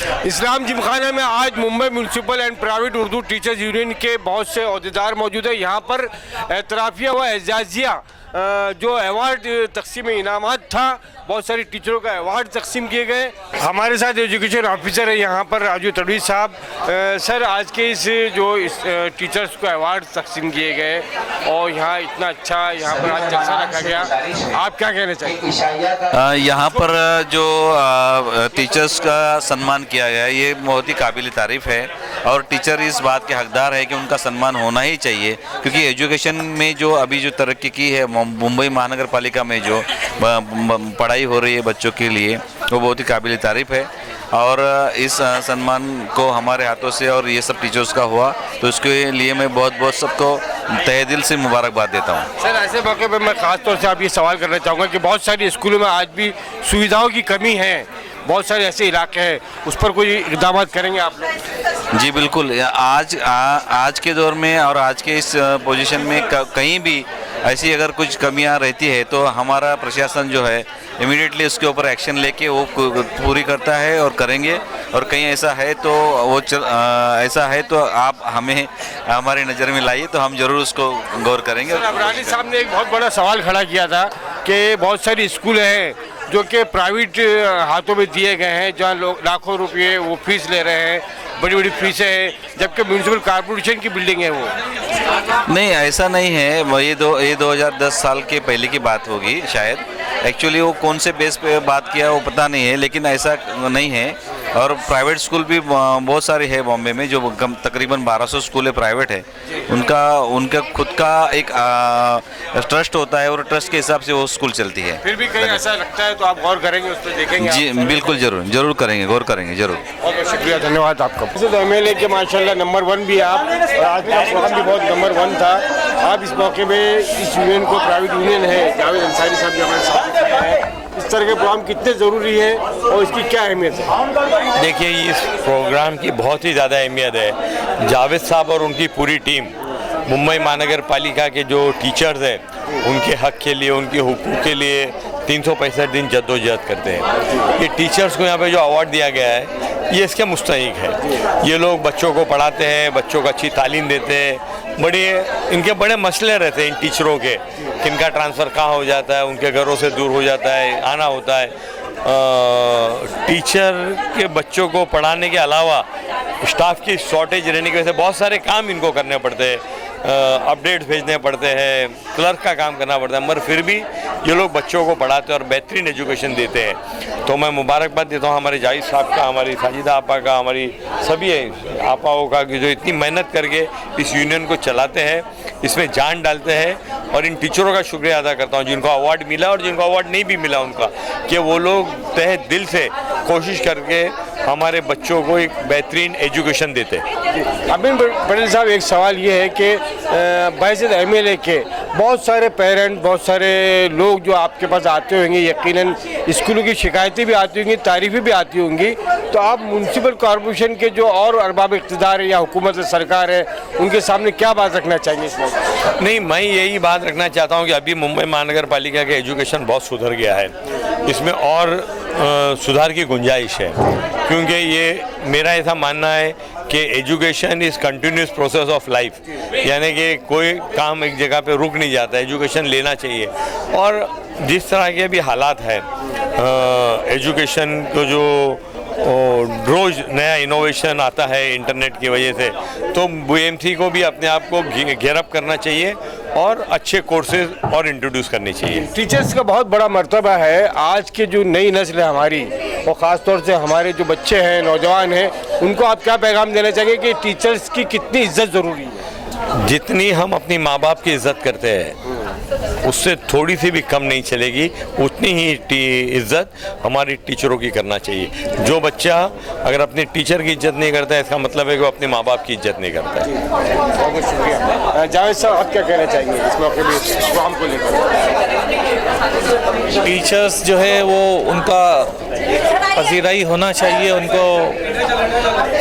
इस्लाम जिमखाना में आज Mumbai municipal and private Urdu teachers union के बहुत से अहदेदार मौजूद है। यहाँ पर एतराफ़िया व एजाजिया जो अवार्ड तकसीम इनामात था, बहुत सारे टीचरों का अवार्ड तकसीम किए गए। हमारे साथ एजुकेशन ऑफिसर है यहाँ पर राजू तड़वी साहब। सर, आज के इस टीचर्स को अवार्ड तकसीम किए गए और यहाँ इतना अच्छा यहाँ पर आज जलसा रखा गया, आप क्या कहना चाहिए? यहाँ पर जो टीचर्स का सम्मान किया गया ये बहुत ही काबिल तारीफ़ है और टीचर इस बात के हकदार है कि उनका सम्मान होना ही चाहिए, क्योंकि एजुकेशन में जो अभी जो तरक्की की है मुंबई महानगर पालिका में जो पढ़ाई हो रही है बच्चों के लिए, वो बहुत ही काबिल तारीफ़ है। और इस सम्मान को हमारे हाथों से और ये सब टीचर्स का हुआ, तो इसके लिए मैं बहुत बहुत सबको तहे दिल से मुबारकबाद देता हूँ। सर, ऐसे मौके पर मैं ख़ास तौर से आप ये सवाल करना चाहूँगा कि बहुत सारे स्कूलों में आज भी सुविधाओं की कमी है, बहुत सारे ऐसे इलाके हैं, उस पर कोई इक़दाम करेंगे आप लोग? जी बिल्कुल। आज के दौर में और आज के इस पोजीशन में कहीं भी ऐसी अगर कुछ कमियां रहती है तो हमारा प्रशासन जो है इमीडिएटली उसके ऊपर एक्शन लेके वो पूरी करता है और करेंगे। और कहीं ऐसा है तो ऐसा है तो आप हमें हमारी नज़र में लाइए तो हम ज़रूर उसको गौर करेंगे। अबरानी साहब ने एक बहुत बड़ा सवाल खड़ा किया था कि बहुत सारी स्कूल हैं जो कि प्राइवेट हाथों में दिए गए हैं, जहाँ लोग लाखों रुपये वो फीस ले रहे हैं, बड़ी बड़ी फीसें हैं, जबकि म्यूनसिपल कॉर्पोरेशन की बिल्डिंग है वो। नहीं, ऐसा नहीं है। ये 2010 साल के पहले की बात होगी शायद। एक्चुअली वो कौन से बेस पे बात किया वो पता नहीं है, लेकिन ऐसा नहीं है। और प्राइवेट स्कूल भी बहुत सारे हैं बॉम्बे में, जो तकरीबन 1200 स्कूल है प्राइवेट है। उनका खुद का एक ट्रस्ट होता है और ट्रस्ट के हिसाब से वो स्कूल चलती है। फिर भी कहीं ऐसा लगता है तो आप गौर करेंगे, उस पर देखेंगे? जी बिल्कुल, जरूर करेंगे, गौर करेंगे जरूर। बहुत बहुत शुक्रिया, धन्यवाद आपका। एमएलए के माशाल्लाह नंबर 1 भी आप, और आज का प्रोग्राम भी बहुत नंबर 1 था। आप इस मौके में इस यूनियन को, प्राइवेट यूनियन है, जावेद अंसारी साहब भी हमारे साथ हैं, इस तरह के प्रोग्राम कितने ज़रूरी है और इसकी क्या अहमियत है? देखिए, इस प्रोग्राम की बहुत ही ज़्यादा अहमियत है। जावेद साहब और उनकी पूरी टीम मुंबई महानगर पालिका के जो टीचर्स हैं उनके हक के लिए, उनके हुकूक के लिए 365 दिन जद्दोजहद करते हैं। ये टीचर्स को यहाँ पे जो अवार्ड दिया गया है ये इसके मुस्तहिक है। ये लोग बच्चों को पढ़ाते हैं, बच्चों को अच्छी तालीम देते हैं। इनके बड़े मसले रहते हैं इन टीचरों के, किनका ट्रांसफ़र कहाँ हो जाता है, उनके घरों से दूर हो जाता है, आना होता है। टीचर के बच्चों को पढ़ाने के अलावा स्टाफ की शॉर्टेज रहने की वजह से बहुत सारे काम इनको करने पड़ते हैं, अपडेट्स भेजने पड़ते हैं, क्लर्क का काम करना पड़ता है, मगर फिर भी ये लोग बच्चों को पढ़ाते हैं और बेहतरीन एजुकेशन देते हैं। तो मैं मुबारकबाद देता हूँ हमारे जाहिद साहब का, हमारी साजिदा आपा का, हमारी सभी आपाओं का, कि जो इतनी मेहनत करके इस यूनियन को चलाते हैं, इसमें जान डालते हैं। और इन टीचरों का शुक्रिया अदा करता हूँ जिनको अवार्ड मिला और जिनको अवार्ड नहीं भी मिला उनका, कि वो लोग तहे दिल से कोशिश करके हमारे बच्चों को एक बेहतरीन एजुकेशन देते हैं। अमीन पटेल साहब, एक सवाल ये है कि बाइज़ एमएलए के बहुत सारे पेरेंट, बहुत सारे लोग जो आपके पास आते होंगे, यकीनन स्कूलों की शिकायतें भी आती होंगी, तारीफ़ें भी आती होंगी, तो आप म्यूनसिपल कॉर्पोरेशन के जो और अरबाब इक़्तिदार है या हुकूमत सरकार है, उनके सामने क्या बात रखना चाहिए इस वक्त? नहीं, मैं यही बात रखना चाहता हूँ कि अभी मुंबई महानगर पालिका का एजुकेशन बहुत सुधर गया है, इसमें और सुधार की गुंजाइश है, क्योंकि ये मेरा ऐसा मानना है कि education is continuous process of life, यानी कि कोई काम एक जगह पे रुक नहीं जाता, एजुकेशन लेना चाहिए। और जिस तरह के भी हालात है, एजुकेशन को जो रोज़ नया इनोवेशन आता है इंटरनेट की वजह से, तो BMC को भी अपने आप को घेरअप करना चाहिए और अच्छे कोर्सेज और इंट्रोड्यूस करने चाहिए। टीचर्स का बहुत बड़ा मर्तबा है। आज के जो नई नस्ल है हमारी, और ख़ास तौर से हमारे जो बच्चे हैं, नौजवान हैं, उनको आप क्या पैगाम देना चाहेंगे कि टीचर्स की कितनी इज्जत ज़रूरी है? जितनी हम अपनी माँ बाप की इज़्ज़त करते हैं उससे थोड़ी सी भी कम नहीं चलेगी, उतनी ही इज़्ज़त हमारी टीचरों की करना चाहिए। जो बच्चा अगर अपने टीचर की इज्जत नहीं करता है, इसका मतलब है कि वो अपने माँ बाप की इज्जत नहीं करता है। बहुत बहुत शुक्रिया। जावेद साहब, आप क्या कहना चाहेंगे इस मौके में प्रोग्राम को लेकर? टीचर्स जो है वो उनका पजीराई होना चाहिए, उनको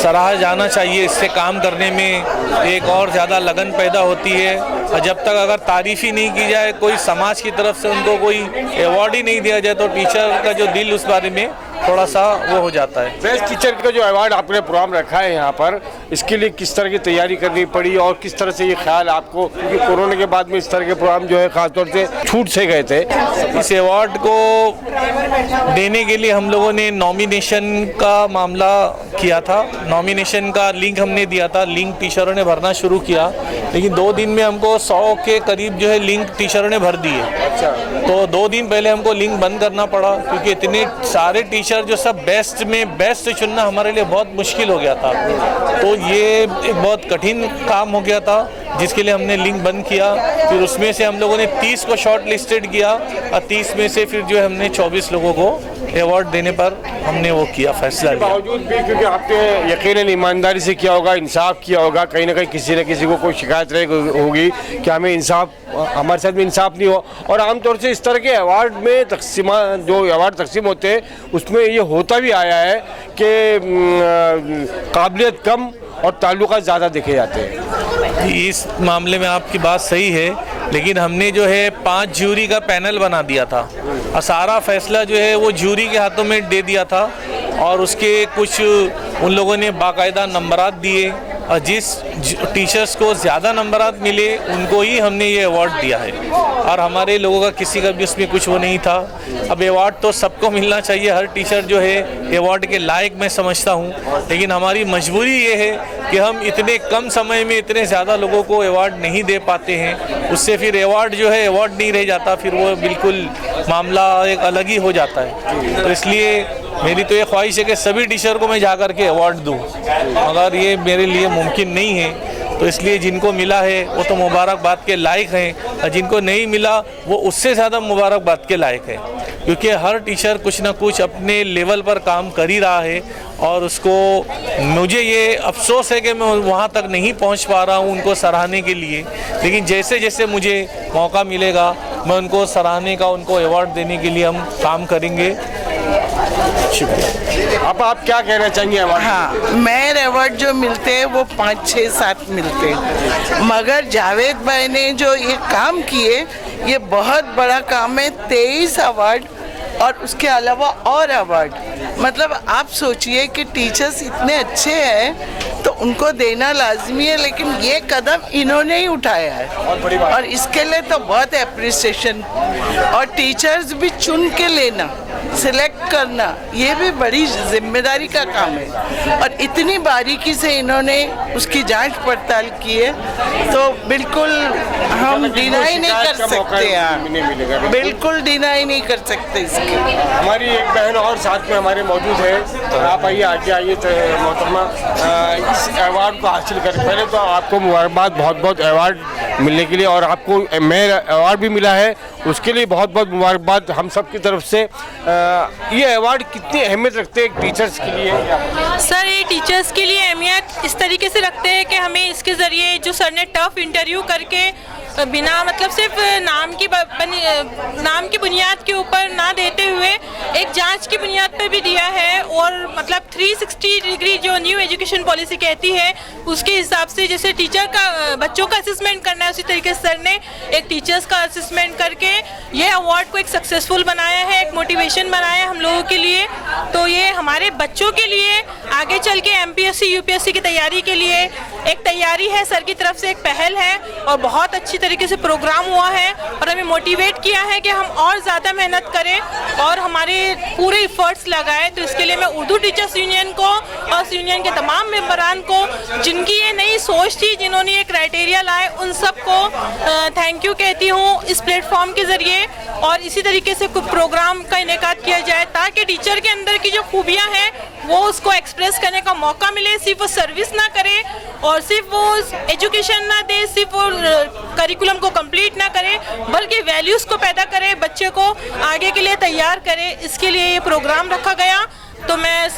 सराहा जाना चाहिए। इससे काम करने में एक और ज़्यादा लगन पैदा होती है। और जब तक अगर तारीफ़ ही नहीं की जाए, कोई समाज की तरफ से उनको कोई अवार्ड ही नहीं दिया जाए, तो टीचर का जो दिल उस बारे में थोड़ा सा वो हो जाता है। बेस्ट टीचर का जो अवार्ड आपने प्रोग्राम रखा है यहाँ पर, इसके लिए किस तरह की तैयारी करनी पड़ी और किस तरह से ये ख्याल आपको, क्योंकि कोरोना के बाद में इस तरह के प्रोग्राम जो है खासतौर से छूट से गए थे। इस अवार्ड को देने के लिए हम लोगों ने नॉमिनेशन का मामला किया था। नॉमिनेशन का लिंक हमने दिया था, लिंक टीचरों ने भरना शुरू किया, लेकिन 2 दिन में हमको 100 के करीब जो है लिंक टीचरों ने भर दिए। अच्छा, तो 2 दिन पहले हमको लिंक बंद करना पड़ा, क्योंकि इतने सारे टीचर जो सब बेस्ट में बेस्ट चुनना हमारे लिए बहुत मुश्किल हो गया था। तो ये एक बहुत कठिन काम हो गया था, जिसके लिए हमने लिंक बंद किया। फिर उसमें से हम लोगों ने 30 को शॉर्ट लिस्टेड किया और 30 में से फिर जो है हमने 24 लोगों को अवार्ड देने पर हमने वो किया, फैसला लिया। बावजूद भी, क्योंकि आपने यकीनन ईमानदारी से किया होगा, इंसाफ किया होगा, कहीं ना कहीं किसी न किसी को कोई शिकायत रही होगी कि हमें इंसाफ, हमारे साथ में इंसाफ नहीं हो। और आमतौर से इस तरह के अवार्ड में जो अवार्ड तकसीम होते हैं उसमें ये होता भी आया है कि काबिलियत कम और ताल्लुकात ज़्यादा देखे जाते हैं। इस मामले में आपकी बात सही है, लेकिन हमने जो है 5 ज्यूरी का पैनल बना दिया था और सारा फैसला जो है वो ज्यूरी के हाथों में दे दिया था, और उसके कुछ उन लोगों ने बाकायदा नंबरात दिए और जिस टीचर्स को ज़्यादा नंबरात मिले उनको ही हमने ये अवार्ड दिया है, और हमारे लोगों का किसी का भी उसमें कुछ वो नहीं था। अब अवार्ड तो सबको मिलना चाहिए, हर टीचर जो है अवार्ड के लायक मैं समझता हूँ, लेकिन हमारी मजबूरी ये है कि हम इतने कम समय में इतने ज़्यादा लोगों को अवार्ड नहीं दे पाते हैं। उससे फिर अवार्ड जो है अवार्ड नहीं रह जाता, फिर वो बिल्कुल मामला एक अलग ही हो जाता है। तो इसलिए मेरी तो ये ख्वाहिश है कि सभी टीचर को मैं जा कर के अवार्ड दूँ, मगर ये मेरे लिए मुमकिन नहीं है। तो इसलिए जिनको मिला है वो तो मुबारकबाद के लायक हैं, और जिनको नहीं मिला वो उससे ज़्यादा मुबारकबाद के लायक है, क्योंकि हर टीचर कुछ ना कुछ अपने लेवल पर काम कर ही रहा है। और उसको, मुझे ये अफसोस है कि मैं वहाँ तक नहीं पहुँच पा रहा हूँ उनको सराहने के लिए, लेकिन जैसे जैसे मुझे मौका मिलेगा मैं उनको सराहने का, उनको अवार्ड देने के लिए हम काम करेंगे। शुक्रिया। अब आप क्या कहना चाहेंगे? हाँ, मेयर अवार्ड जो मिलते हैं वो 5, 6, 7 मिलते हैं, मगर जावेद भाई ने जो ये काम किए ये बहुत बड़ा काम है। 23 अवार्ड और उसके अलावा और अवार्ड, मतलब आप सोचिए कि टीचर्स इतने अच्छे हैं तो उनको देना लाजमी है, लेकिन ये कदम इन्होंने ही उठाया है और इसके लिए तो बहुत अप्रिसिएशन। और टीचर्स भी चुन के लेना, सिलेक्ट करना, ये भी बड़ी जिम्मेदारी का काम है, और इतनी बारीकी से इन्होंने उसकी जांच पड़ताल की है, तो बिल्कुल हम डिनाई नहीं कर सकते हैं, बिल्कुल डिनाई नहीं कर सकते इसके। हमारी एक बहन और साथ में हमारे मौजूद है, आप आइए, आगे आइए मोहतरमा, इस अवार्ड को हासिल कर, पहले तो आपको मुबारकबाद, बहुत बहुत अवार्ड मिलने के लिए, और आपको मेयर अवार्ड भी मिला है उसके लिए बहुत बहुत मुबारकबाद हम सब की तरफ से। ये अवार्ड कितनी अहमियत रखते हैं टीचर्स के लिए? सर, ये टीचर्स के लिए अहमियत इस तरीके से रखते हैं कि हमें इसके ज़रिए जो सर ने टफ इंटरव्यू करके बिना मतलब सिर्फ नाम की बुनियाद के ऊपर ना देते हुए एक जांच की बुनियाद पर भी दिया है, और मतलब 360 डिग्री जो न्यू एजुकेशन पॉलिसी कहती है उसके हिसाब से जैसे टीचर का बच्चों का असेसमेंट करना है, उसी तरीके से सर ने एक टीचर्स का असेसमेंट करके ये अवार्ड को एक सक्सेसफुल बनाया है, एक मोटिवेशन बनाया है हम लोगों के लिए। तो ये हमारे बच्चों के लिए आगे चल के MPSC UPSC की तैयारी के लिए एक तैयारी है, सर की तरफ से एक पहल है, और बहुत अच्छी तरीके से प्रोग्राम हुआ है, और हमें मोटिवेट किया है कि हम और ज़्यादा मेहनत करें और हमारे पूरे इफ़र्ट्स लगाएं। तो इसके लिए मैं उर्दू टीचर्स यूनियन को और उस यूनियन के तमाम मेंबरान को, जिनकी ये नई सोच थी, जिन्होंने ये क्राइटेरिया लाए, उन सबको थैंक यू कहती हूँ इस प्लेटफॉर्म के ज़रिए। और इसी तरीके से कुछ प्रोग्राम का इनेकाद किया जाए ताकि टीचर के अंदर की जो खूबियाँ हैं वो उसको एक्सप्रेस करने का मौका मिले, सिर्फ वो सर्विस ना करे और सिर्फ वो एजुकेशन ना दे, सिर्फ वो करिकुलम को कंप्लीट ना करे, बल्कि वैल्यूज़ को पैदा करे, बच्चे को आगे के लिए तैयार करे। इसके लिए ये प्रोग्राम रखा गया। तो मैं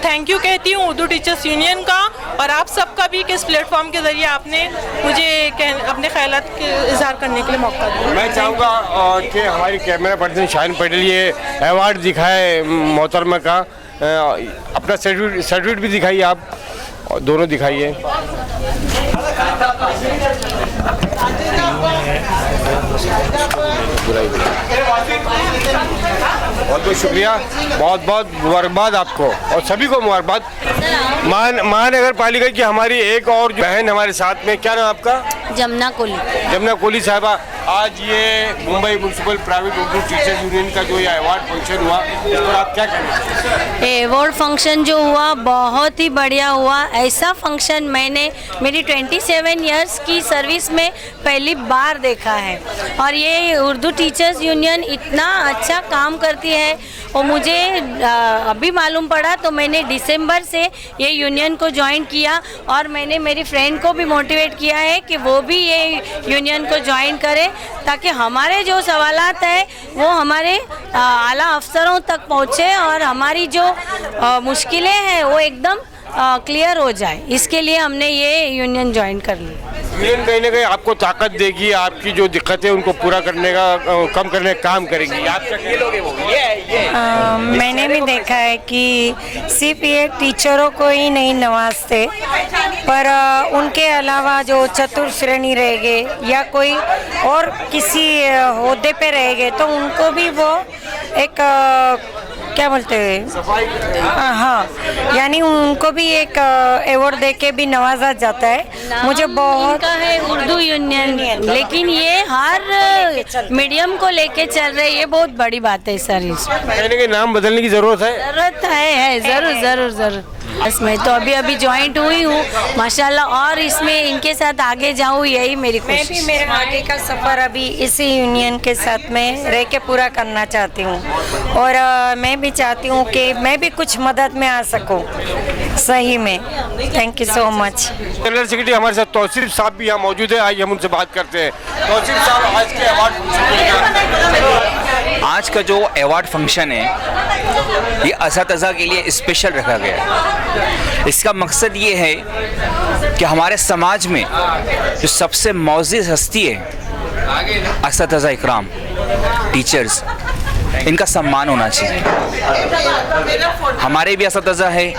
थैंक यू कहती हूँ उर्दू टीचर्स यूनियन का और आप सबका भी कि इस प्लेटफॉर्म के ज़रिए आपने मुझे अपने ख्यालात के इजहार करने के लिए मौका दिया। मैं चाहूँगा कि हमारी कैमरा पर्सन शाहीन पटेल ये अवार्ड दिखाए मोहतरमा का, अपना सर्टिफिकेट भी दिखाइए आप, दोनों दिखाइए। बहुत बहुत शुक्रिया, बहुत बहुत मुबारकबाद आपको और सभी को मुबारकबाद। महानगर पालिका की हमारी एक और जो बहन हमारे साथ में, क्या नाम आपका? जमुना कोली। जमुना कोली साहबा, आज ये Mumbai municipal private Urdu teachers union का जो ये अवार्ड फंक्शन हुआ, इस पर आप क्या कहेंगे? अवार्ड फंक्शन जो हुआ बहुत ही बढ़िया हुआ। ऐसा फंक्शन मैंने मेरी 27 इयर्स की सर्विस में पहली बार देखा है और ये उर्दू टीचर्स यूनियन इतना अच्छा काम करती है और मुझे अभी मालूम पड़ा तो मैंने दिसंबर से ये यूनियन को ज्वाइन किया और मैंने मेरी फ्रेंड को भी मोटिवेट किया है कि वो भी ये यूनियन को ज्वाइन करे ताकि हमारे जो सवालात है वो हमारे आला अफसरों तक पहुँचे और हमारी जो मुश्किलें हैं वो एकदम क्लियर हो जाए। इसके लिए हमने ये यूनियन ज्वाइन कर ली। यूनियन कहीं ना कहीं आपको ताकत देगी, आपकी जो दिक्कतें उनको पूरा करने का कम करने का काम करेंगी। आप क्या खेलोगे वो? मैंने भी देखा है कि सिर्फ ये टीचरों को ही नहीं नवाजते पर उनके अलावा जो चतुर श्रेणी रह गए या कोई और किसी ओहदे पे रह गए तो उनको भी वो एक क्या बोलते हैं, हाँ, यानी उनको भी एक अवार्ड देके भी नवाजा जाता है। मुझे बहुत का है उर्दू यूनियन, लेकिन ये हर मीडियम को लेके चल रहे, ये बहुत बड़ी बात है सर। कहने के नाम बदलने की जरूरत है? जरूरत है, जरूर जरूर जरूर। इसमें तो अभी ज्वाइंट हुई हूँ माशाल्लाह और इसमें इनके साथ आगे जाऊँ यही मेरी मैं कोशिश। भी मेरे आगे का सफ़र अभी इसी यूनियन के साथ में रह के पूरा करना चाहती हूँ और मैं भी चाहती हूँ कि मैं भी कुछ मदद में आ सकूँ सही में। Thank you so much. General secretary हमारे साथ तौसीफ साहब भी यहाँ मौजूद है, आइए हम उनसे बात करते हैं। तौसीफ साहब, आज के अवार्ड, आज का जो अवार्ड फंक्शन है ये असातिज़ा के लिए स्पेशल रखा गया है। इसका मकसद ये है कि हमारे समाज में जो सबसे मौजूद हस्ती है असातिज़ा इकराम, टीचर्स, इनका सम्मान होना चाहिए। हमारे भी असातिज़ा है,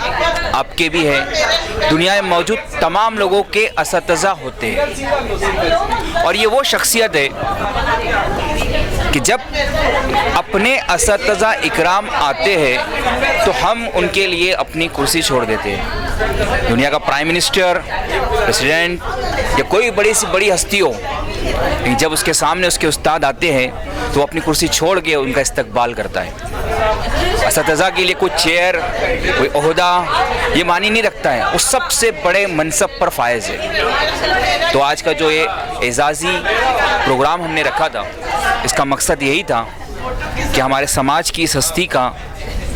आपके भी है, दुनिया में मौजूद तमाम लोगों के असातिज़ा होते हैं और ये वो शख्सियत है कि जब अपने असातिज़ा इकराम आते हैं तो हम उनके लिए अपनी कुर्सी छोड़ देते हैं। दुनिया का प्राइम मिनिस्टर, प्रेसिडेंट या कोई बड़ी सी बड़ी हस्ती हो, जब उसके सामने उसके उस्ताद आते हैं तो वो अपनी कुर्सी छोड़ के उनका इस्तकबाल करता है। असातिज़ा के लिए कोई चेयर, कोई ओहदा ये मानी नहीं रखता है, उस सबसे बड़े मनसब पर फायज़ है। तो आज का जो ये एजाज़ी प्रोग्राम हमने रखा था, इसका मकसद यही था कि हमारे समाज की इस हस्ती का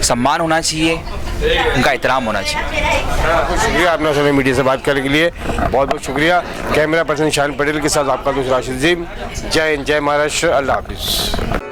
सम्मान होना चाहिए, उनका एहतराम होना चाहिए। बहुत शुक्रिया आपने समय मीडिया से बात करने के लिए, बहुत बहुत शुक्रिया। कैमरा पर्सन शान पटेल के साथ आपका दूसरा राशिद। जय हिंद, जय महाराष्ट्र, अल्लाह हाफिज़।